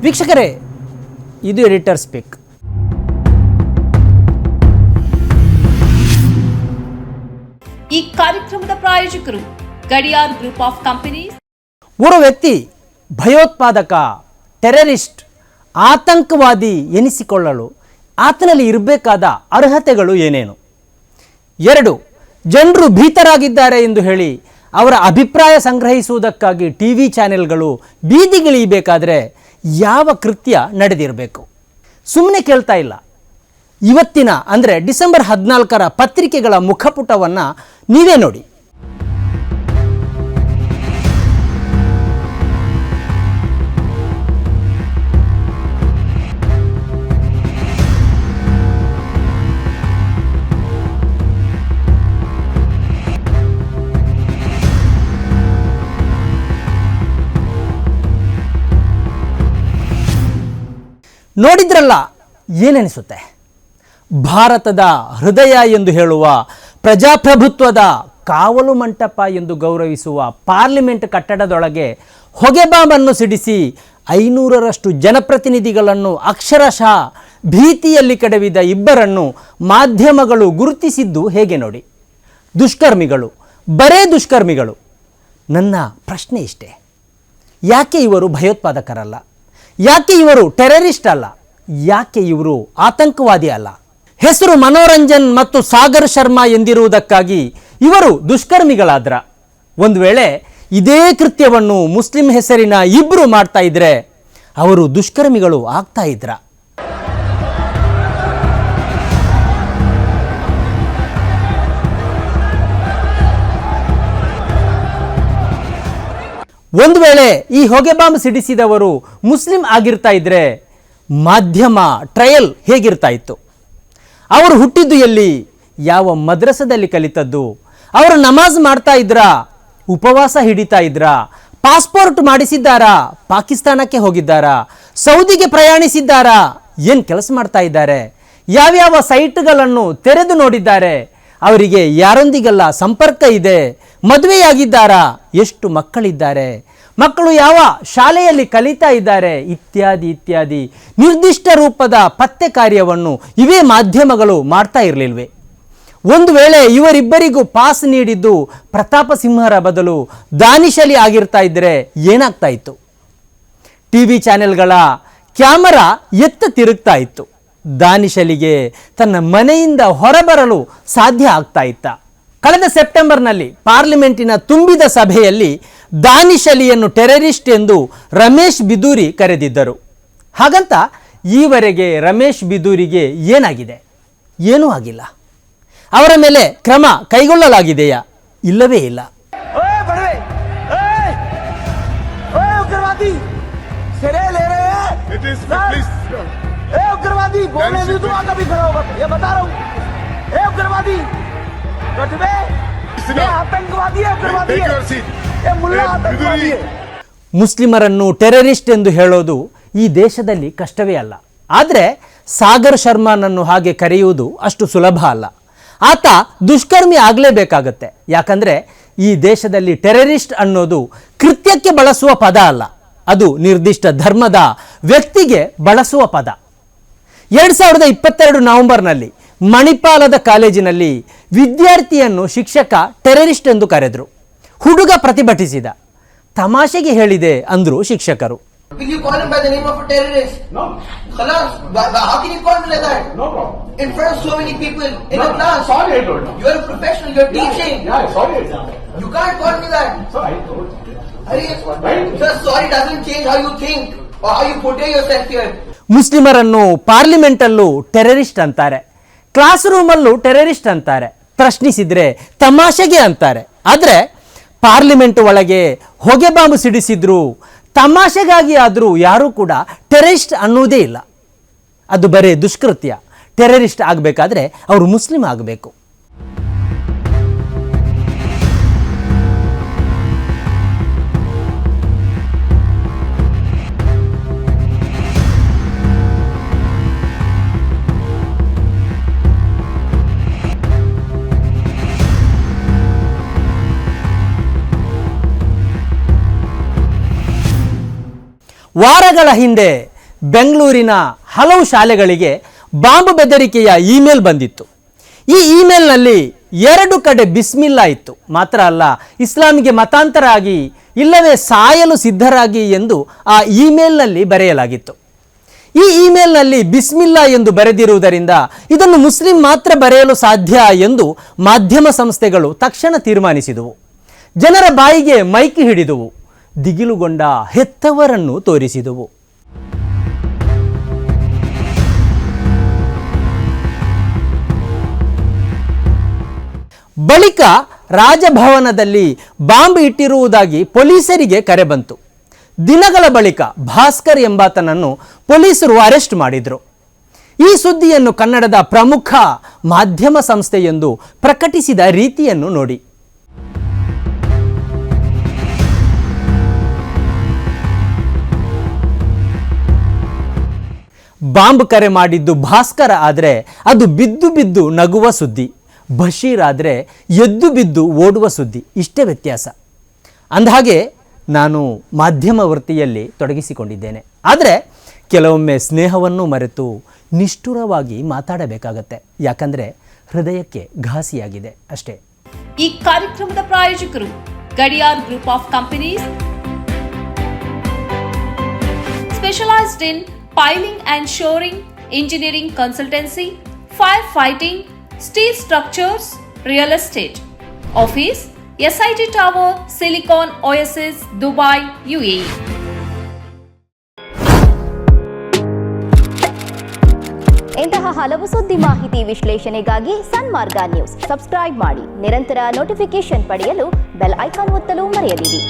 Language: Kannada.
ವೀಕ್ಷಕರೇ, ಇದು ಎಡಿಟರ್ ಸ್ಪೀಕ್. ಈ ಕಾರ್ಯಕ್ರಮದ ಪ್ರಾಯೋಜಕರು ಗಡಿಯಾರ್ ಗ್ರೂಪ್ ಆಫ್ ಕಂಪನೀಸ್. ಓರ್ವ ವ್ಯಕ್ತಿ ಭಯೋತ್ಪಾದಕ, ಟೆರರಿಸ್ಟ್, ಆತಂಕವಾದಿ ಎನಿಸಿಕೊಳ್ಳಲು ಆತನಲ್ಲಿ ಇರಬೇಕಾದ ಅರ್ಹತೆಗಳು ಏನೇನು? 2, ಜನರು ಭೀತರಾಗಿದ್ದಾರೆ ಎಂದು ಹೇಳಿ ಅವರ ಅಭಿಪ್ರಾಯ ಸಂಗ್ರಹಿಸುವುದಕ್ಕಾಗಿ ಟಿವಿ ಚಾನೆಲ್ಗಳು ಬೀದಿಗಿಳಿಯಬೇಕಾದ್ರೆ ಯಾವ ಕೃತ್ಯ ನಡೆದಿರಬೇಕು? ಸುಮ್ಮನೆ ಕೇಳ್ತಾ ಇಲ್ಲ. ಇವತ್ತಿನ ಅಂದರೆ ಡಿಸೆಂಬರ್ 14ರ ಪತ್ರಿಕೆಗಳ ಮುಖಪುಟವನ್ನು ನೀವೇ ನೋಡಿ. ನೋಡಿದ್ರಲ್ಲ, ಏನೆನಿಸುತ್ತೆ? ಭಾರತದ ಹೃದಯ ಎಂದು ಹೇಳುವ, ಪ್ರಜಾಪ್ರಭುತ್ವದ ಕಾವಲು ಮಂಟಪ ಎಂದು ಗೌರವಿಸುವ ಪಾರ್ಲಿಮೆಂಟ್ ಕಟ್ಟಡದೊಳಗೆ ಹೊಗೆ ಬಾಂಬನ್ನು ಸಿಡಿಸಿ 500ರಷ್ಟು ಜನಪ್ರತಿನಿಧಿಗಳನ್ನು ಅಕ್ಷರಶಃ ಭೀತಿಯಲ್ಲಿ ಕೆಡವಿದ ಇಬ್ಬರನ್ನು ಮಾಧ್ಯಮಗಳು ಗುರುತಿಸಿದ್ದು ಹೇಗೆ ನೋಡಿ. ದುಷ್ಕರ್ಮಿಗಳು, ಬರೇ ದುಷ್ಕರ್ಮಿಗಳು. ನನ್ನ ಪ್ರಶ್ನೆ ಇಷ್ಟೇ, ಯಾಕೆ ಇವರು ಭಯೋತ್ಪಾದಕರಲ್ಲ? ಯಾಕೆ ಇವರು ಟೆರರಿಸ್ಟ್ ಅಲ್ಲ? ಯಾಕೆ ಇವರು ಆತಂಕವಾದಿ ಅಲ್ಲ? ಹೆಸರು ಮನೋರಂಜನ್ ಮತ್ತು ಸಾಗರ್ ಶರ್ಮಾ ಎಂದಿರುವುದಕ್ಕಾಗಿ ಇವರು ದುಷ್ಕರ್ಮಿಗಳಾದ್ರ? ಒಂದು ವೇಳೆ ಇದೇ ಕೃತ್ಯವನ್ನು ಮುಸ್ಲಿಂ ಹೆಸರಿನ ಇಬ್ಬರು ಮಾಡ್ತಾ ಇದ್ರೆ ಅವರು ದುಷ್ಕರ್ಮಿಗಳು ಆಗ್ತಾ ಇದ್ರ? ಒಂದು ವೇಳೆ ಈ ಹೊಗೆ ಬಾಂಬ್ ಸಿಡಿಸಿದವರು ಮುಸ್ಲಿಂ ಆಗಿರ್ತಾ ಇದ್ರೆ ಮಾಧ್ಯಮ ಟ್ರಯಲ್ ಹೇಗಿರ್ತಾ ಇತ್ತು? ಅವರು ಹುಟ್ಟಿದ್ದು ಎಲ್ಲಿ? ಯಾವ ಮದ್ರಸದಲ್ಲಿ ಕಲಿತದ್ದು? ಅವರು ನಮಾಜ್ ಮಾಡ್ತಾ ಇದ್ರಾ? ಉಪವಾಸ ಹಿಡಿತಾ ಇದ್ರಾ? ಪಾಸ್ಪೋರ್ಟ್ ಮಾಡಿಸಿದ್ದಾರಾ? ಪಾಕಿಸ್ತಾನಕ್ಕೆ ಹೋಗಿದ್ದಾರಾ? ಸೌದಿಗೆ ಪ್ರಯಾಣಿಸಿದ್ದಾರಾ? ಏನು ಕೆಲಸ ಮಾಡ್ತಾ ಇದ್ದಾರೆ? ಯಾವ್ಯಾವ ಸೈಟ್ಗಳನ್ನು ತೆರೆದು ನೋಡಿದ್ದಾರೆ? ಅವರಿಗೆ ಯಾರೊಂದಿಗೆಲ್ಲ ಸಂಪರ್ಕ ಇದೆ? ಮದುವೆಯಾಗಿದ್ದಾರಾ? ಎಷ್ಟು ಮಕ್ಕಳಿದ್ದಾರೆ? ಮಕ್ಕಳು ಯಾವ ಶಾಲೆಯಲ್ಲಿ ಕಲಿತಾ ಇದ್ದಾರೆ? ಇತ್ಯಾದಿ ಇತ್ಯಾದಿ ನಿರ್ದಿಷ್ಟ ರೂಪದ ಪತ್ತೆ ಕಾರ್ಯವನ್ನು ಇವೇ ಮಾಧ್ಯಮಗಳು ಮಾಡ್ತಾ ಇರಲಿಲ್ವೇ? ಒಂದು ವೇಳೆ ಇವರಿಬ್ಬರಿಗೂ ಪಾಸ್ ನೀಡಿದ್ದು ಪ್ರತಾಪ ಸಿಂಹರ ಬದಲು ದಾನಿಶ್ ಅಲಿ ಆಗಿರ್ತಾ ಇದ್ದರೆ ಏನಾಗ್ತಾ ಇತ್ತು? ಟಿವಿ ಚಾನೆಲ್ಗಳ ಕ್ಯಾಮರಾ ಎತ್ತ ತಿರುಗ್ತಾ ಇತ್ತು. ದಾನಿಶ್ ಅಲಿಗೆ ತನ್ನ ಮನೆಯಿಂದ ಹೊರಬರಲು ಸಾಧ್ಯ ಆಗ್ತಾ ಇತ್ತ? ಕಳೆದ ಸೆಪ್ಟೆಂಬರ್ನಲ್ಲಿ ಪಾರ್ಲಿಮೆಂಟಿನ ತುಂಬಿದ ಸಭೆಯಲ್ಲಿ ದಾನಿಶ್ ಅಲಿಯನ್ನು ಟೆರರಿಸ್ಟ್ ಎಂದು ರಮೇಶ್ ಬಿದೂರಿ ಕರೆದಿದ್ದರು. ಹಾಗಂತ ಈವರೆಗೆ ರಮೇಶ್ ಬಿದೂರಿಗೆ ಏನಾಗಿದೆ? ಏನೂ ಆಗಿಲ್ಲ. ಅವರ ಮೇಲೆ ಕ್ರಮ ಕೈಗೊಳ್ಳಲಾಗಿದೆಯಾ? ಇಲ್ಲವೇ ಇಲ್ಲ. ಮುಸ್ಲಿಮರನ್ನು ಟೆರರಿಸ್ಟ್ ಎಂದು ಹೇಳೋದು ಈ ದೇಶದಲ್ಲಿ ಕಷ್ಟವೇ ಅಲ್ಲ. ಆದರೆ ಸಾಗರ್ ಶರ್ಮಾನನ್ನು ಹಾಗೆ ಕರೆಯುವುದು ಅಷ್ಟು ಸುಲಭ ಅಲ್ಲ. ಆತ ದುಷ್ಕರ್ಮಿ ಆಗಲೇಬೇಕಾಗತ್ತೆ. ಯಾಕಂದರೆ ಈ ದೇಶದಲ್ಲಿ ಟೆರರಿಸ್ಟ್ ಅನ್ನೋದು ಕೃತ್ಯಕ್ಕೆ ಬಳಸುವ ಪದ ಅಲ್ಲ, ಅದು ನಿರ್ದಿಷ್ಟ ಧರ್ಮದ ವ್ಯಕ್ತಿಗೆ ಬಳಸುವ ಪದ. 2022 ನವೆಂಬರ್ನಲ್ಲಿ ಮಣಿಪಾಲದ ಕಾಲೇಜಿನಲ್ಲಿ ವಿದ್ಯಾರ್ಥಿಯನ್ನು ಶಿಕ್ಷಕ ಟೆರರಿಸ್ಟ್ ಎಂದು ಕರೆದರು. ಹುಡುಗ ಪ್ರತಿಭಟಿಸಿದ. ತಮಾಷೆಗೆ ಹೇಳಿದೆ ಅಂದ್ರು ಶಿಕ್ಷಕರು. Will you call him by the name of a terrorist? No. Khalas. How can you call him like that? No problem. In front of so many people in a class. Sorry, I told you. You are a professional. You are teaching. Yeah, sorry, I told you. You can't call me that. Sorry, I told you. Right? Sir, sorry doesn't change how you think or how you portray yourself here. ಮುಸ್ಲಿಮರನ್ನು ಪಾರ್ಲಿಮೆಂಟಲ್ಲೂ ಟೆರರಿಸ್ಟ್ ಅಂತಾರೆ, ಕ್ಲಾಸ್ ರೂಮಲ್ಲೂ ಟೆರರಿಸ್ಟ್ ಅಂತಾರೆ, ಪ್ರಶ್ನಿಸಿದ್ರೆ ತಮಾಷೆಗೆ ಅಂತಾರೆ. ಆದರೆ ಪಾರ್ಲಿಮೆಂಟ್ ಒಳಗೆ ಹೊಗೆ ಬಾಂಬ್ ಸಿಡಿಸಿದ್ರು ತಮಾಷೆಗಾಗಿ ಆದರೂ ಯಾರೂ ಕೂಡ ಟೆರರಿಸ್ಟ್ ಅನ್ನೋದೇ ಇಲ್ಲ. ಅದು ಬರೇ ದುಷ್ಕೃತ್ಯ. ಟೆರರಿಸ್ಟ್ ಆಗಬೇಕಾದ್ರೆ ಅವರು ಮುಸ್ಲಿಂ ಆಗಬೇಕು. ವಾರಗಳ ಹಿಂದೆ ಬೆಂಗಳೂರಿನ ಹಲವು ಶಾಲೆಗಳಿಗೆ ಬಾಂಬ್ ಬೆದರಿಕೆಯ ಇಮೇಲ್ ಬಂದಿತ್ತು. ಈ ಇಮೇಲ್ನಲ್ಲಿ 2 ಕಡೆ ಬಿಸ್ಮಿಲ್ಲಾ ಇತ್ತು. ಮಾತ್ರ ಅಲ್ಲ, ಇಸ್ಲಾಮಿಗೆ ಮತಾಂತರ ಆಗಿ ಇಲ್ಲವೇ ಸಾಯಲು ಸಿದ್ಧರಾಗಿ ಎಂದು ಆ ಇಮೇಲ್ನಲ್ಲಿ ಬರೆಯಲಾಗಿತ್ತು. ಈ ಇಮೇಲ್ನಲ್ಲಿ ಬಿಸ್ಮಿಲ್ಲಾ ಎಂದು ಬರೆದಿರುವುದರಿಂದ ಇದನ್ನು ಮುಸ್ಲಿಂ ಮಾತ್ರ ಬರೆಯಲು ಸಾಧ್ಯ ಎಂದು ಮಾಧ್ಯಮ ಸಂಸ್ಥೆಗಳು ತಕ್ಷಣ ತೀರ್ಮಾನಿಸಿದವು. ಜನರ ಬಾಯಿಗೆ ಮೈಕ್ ಹಿಡಿದುವು. ದಿಗಿಲುಗೊಂಡ ಹೆತ್ತವರನ್ನು ತೋರಿಸಿದವು. ಬಳಿಕ ರಾಜಭವನದಲ್ಲಿ ಬಾಂಬ್ ಇಟ್ಟಿರುವುದಾಗಿ ಪೊಲೀಸರಿಗೆ ಕರೆ ಬಂತು. ದಿನಗಳ ಬಳಿಕ ಭಾಸ್ಕರ್ ಎಂಬಾತನನ್ನು ಪೊಲೀಸರು ಅರೆಸ್ಟ್ ಮಾಡಿದರು. ಈ ಸುದ್ದಿಯನ್ನು ಕನ್ನಡದ ಪ್ರಮುಖ ಮಾಧ್ಯಮ ಸಂಸ್ಥೆಯೊಂದು ಪ್ರಕಟಿಸಿದ ರೀತಿಯನ್ನು ನೋಡಿ. ಬಾಂಬ್ ಕರೆ ಮಾಡಿದ್ದು ಭಾಸ್ಕರ ಆದರೆ ಅದು ಬಿದ್ದು ಬಿದ್ದು ನಗುವ ಸುದ್ದಿ. ಬಶೀರ್ ಆದರೆ ಎದ್ದು ಬಿದ್ದು ಓಡುವ ಸುದ್ದಿ. ಇಷ್ಟೇ ವ್ಯತ್ಯಾಸ. ಅಂದಹಾಗೆ ನಾನು ಮಾಧ್ಯಮ ವೃತ್ತಿಯಲ್ಲಿ ತೊಡಗಿಸಿಕೊಂಡಿದ್ದೇನೆ. ಆದರೆ ಕೆಲವೊಮ್ಮೆ ಸ್ನೇಹವನ್ನು ಮರೆತು ನಿಷ್ಠುರವಾಗಿ ಮಾತಾಡಬೇಕಾಗತ್ತೆ. ಯಾಕಂದರೆ ಹೃದಯಕ್ಕೆ ಘಾಸಿಯಾಗಿದೆ ಅಷ್ಟೇ. ಈ ಕಾರ್ಯಕ್ರಮದ ಪ್ರಾಯೋಜಕರು Gadiyar group of companies, specialised in piling and shoring, engineering consultancy, firefighting, steel structures, real estate. Office, SIT Tower, Silicon Oasis, Dubai, UAE. ಇಂತಹ ಹಲವು ಸುದ್ದಿ ಮಾಹಿತಿ ವಿಶ್ಲೇಷಣೆಗಾಗಿ ಸನ್ಮಾರ್ಗ ನ್ಯೂಸ್ ಸಬ್ಸ್ಕ್ರೈಬ್ ಮಾಡಿ. ನಿರಂತರ ನೋಟಿಫಿಕೇಶನ್ ಪಡೆಯಲು ಬೆಲ್ ಐಕಾನ್ ಒತ್ತಲು ಮರೆಯದಿರಿ.